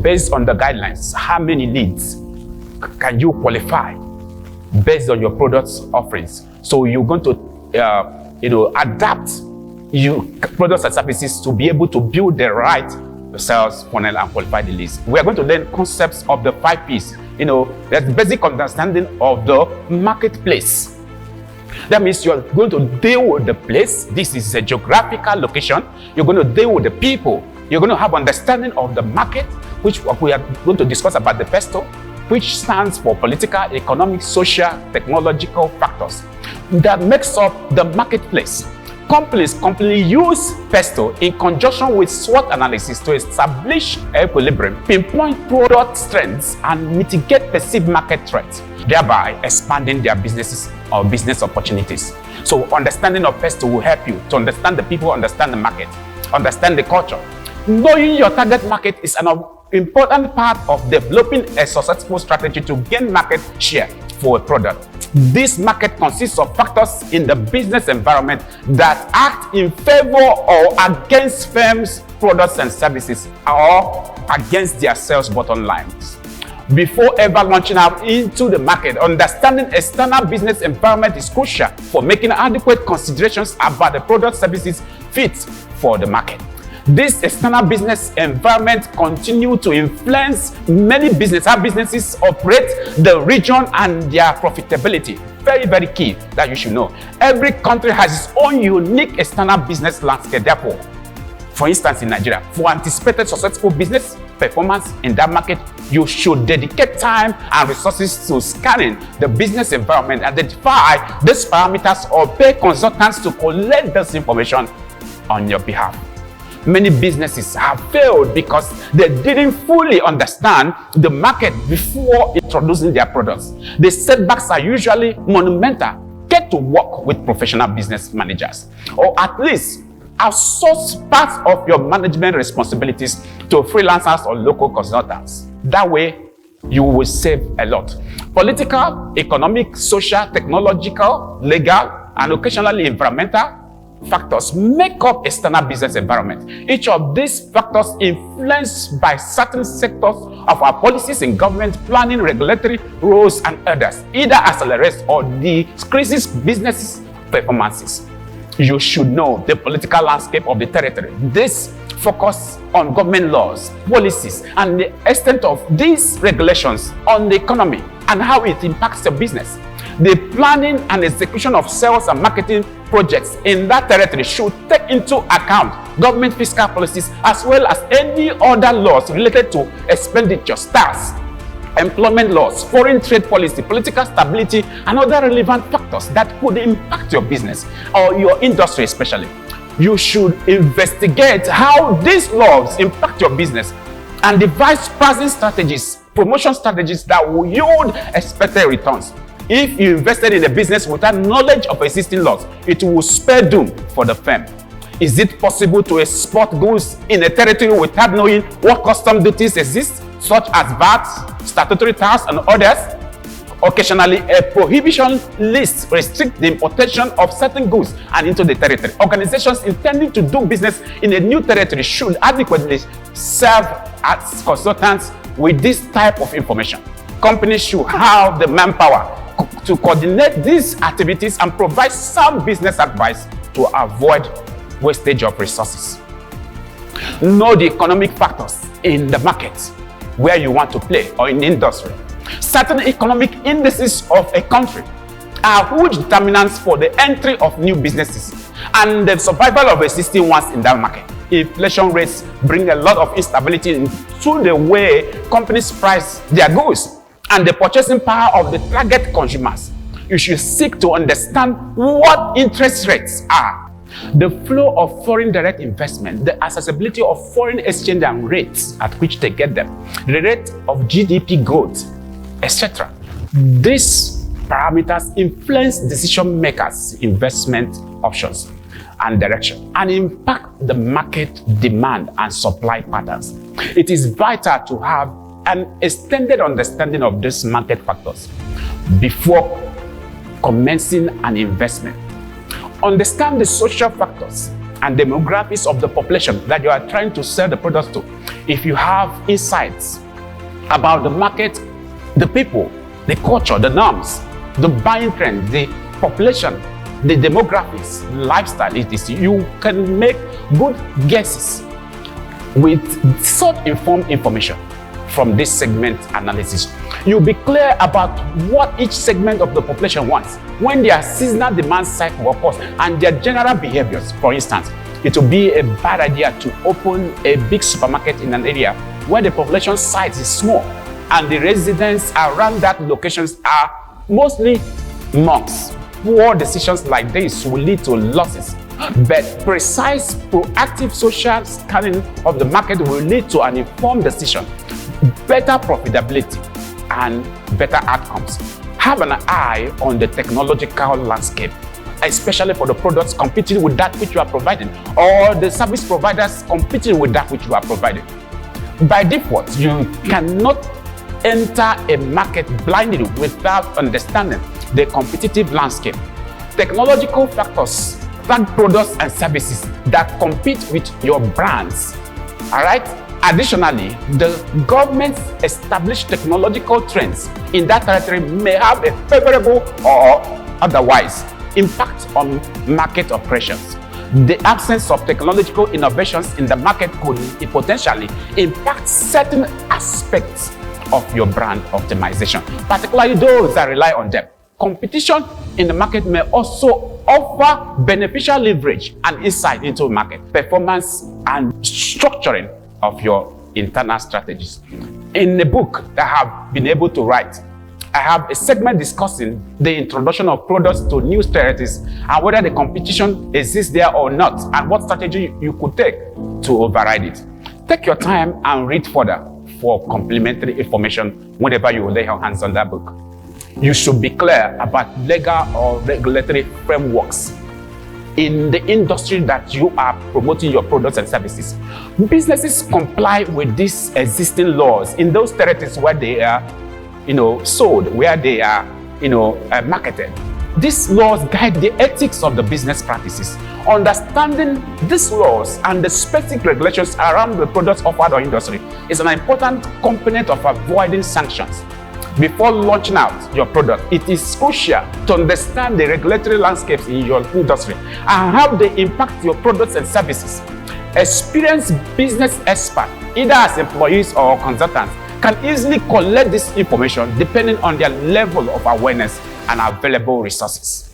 based on the guidelines, how many leads can you qualify based on your products offerings? So you're going to adapt your products and services to be able to build the right sales funnel and qualify the leads. We are going to learn concepts of the 5 P's. There's basic understanding of the marketplace. That means you're going to deal with the place. This is a geographical location. You're going to deal with the people. You're going to have understanding of the market, which we are going to discuss about the PESTLE, which stands for political, economic, social, technological factors that makes up the marketplace. Companies use PESTLE in conjunction with SWOT analysis to establish equilibrium, pinpoint product strengths, and mitigate perceived market threats, thereby expanding their businesses or business opportunities. So understanding of PESTLE will help you to understand the people, understand the market, understand the culture. Knowing your target market is an important part of developing a successful strategy to gain market share for a product. This market consists of factors in the business environment that act in favor or against firms' products and services, or against their sales bottom lines. Before ever launching out into the market, understanding external business environment is crucial for making adequate considerations about the product services fit for the market. This external business environment continues to influence how businesses operate, the region, and their profitability. Very, very key that you should know. Every country has its own unique external business landscape. Therefore, for instance, in Nigeria, for anticipated successful business performance in that market, you should dedicate time and resources to scanning the business environment, identify these parameters, or pay consultants to collect this information on your behalf. Many businesses have failed because they didn't fully understand the market before introducing their products. The setbacks are usually monumental. Get to work with professional business managers, or at least outsource parts of your management responsibilities to freelancers or local consultants. That way, you will save a lot. Political, economic, social, technological, legal, and occasionally environmental factors make up external business environment. Each of these factors influenced by certain sectors of our policies in government, planning, regulatory rules, and others, either accelerates or decreases business performances. You should know the political landscape of the territory. This focus on government laws, policies, and the extent of these regulations on the economy and how it impacts your business. The planning and execution of sales and marketing projects in that territory should take into account government fiscal policies as well as any other laws related to expenditure, tax, employment laws, foreign trade policy, political stability, and other relevant factors that could impact your business or your industry especially. You should investigate how these laws impact your business and devise pricing strategies, promotion strategies that will yield expected returns. If you invested in a business without knowledge of existing laws, it will spell doom for the firm. Is it possible to export goods in a territory without knowing what custom duties exist, such as VAT, statutory tax, and others? Occasionally, a prohibition list restricts the importation of certain goods and into the territory. Organizations intending to do business in a new territory should adequately serve as consultants with this type of information. Companies should have the manpower to coordinate these activities and provide sound business advice to avoid wastage of resources. Know the economic factors in the market where you want to play or in the industry. Certain economic indices of a country are huge determinants for the entry of new businesses and the survival of existing ones in that market. Inflation rates bring a lot of instability into the way companies price their goods and the purchasing power of the target consumers. You should seek to understand what interest rates are, the flow of foreign direct investment, the accessibility of foreign exchange and rates at which they get them, the rate of GDP growth, etc. These parameters influence decision makers' investment options and direction and impact the market demand and supply patterns. It is vital to have an extended understanding of these market factors before commencing an investment. Understand the social factors and demographics of the population that you are trying to sell the products to. if you have insights about the market, the people, the culture, the norms, the buying trend, the population, the demographics, lifestyle, you can make good guesses with such informed information from this segment analysis. You'll be clear about what each segment of the population wants, when their seasonal demand cycle occurs, and their general behaviors. For instance, it will be a bad idea to open a big supermarket in an area where the population size is small and the residents around that locations are mostly monks. Poor decisions like this will lead to losses, but precise, proactive social scanning of the market will lead to an informed decision, better profitability, and better outcomes. Have an eye on the technological landscape, especially for the products competing with that which you are providing, or the service providers competing with that which you are providing. By default, you cannot enter a market blindly without understanding the competitive landscape. Technological factors flag products and services that compete with your brands. All right? Additionally, the government's established technological trends in that territory may have a favorable or otherwise impact on market operations. The absence of technological innovations in the market could potentially impact certain aspects of your brand optimization, particularly those that rely on them. Competition in the market may also offer beneficial leverage and insight into market performance and structuring of your internal strategies. In the book that I have been able to write, I have a segment discussing the introduction of products to new territories and whether the competition exists there or not, and what strategy you could take to override it. Take your time and read further for complementary information whenever you lay your hands on that book. You should be clear about legal or regulatory frameworks in the industry that you are promoting your products and services. Businesses comply with these existing laws in those territories where they are sold, where they are marketed. These laws guide the ethics of the business practices. Understanding these laws and the specific regulations around the products offered or industry is an important component of avoiding sanctions. Before launching out your product, it is crucial to understand the regulatory landscapes in your industry and how they impact your products and services. Experienced business experts, either as employees or consultants, can easily collect this information depending on their level of awareness and available resources.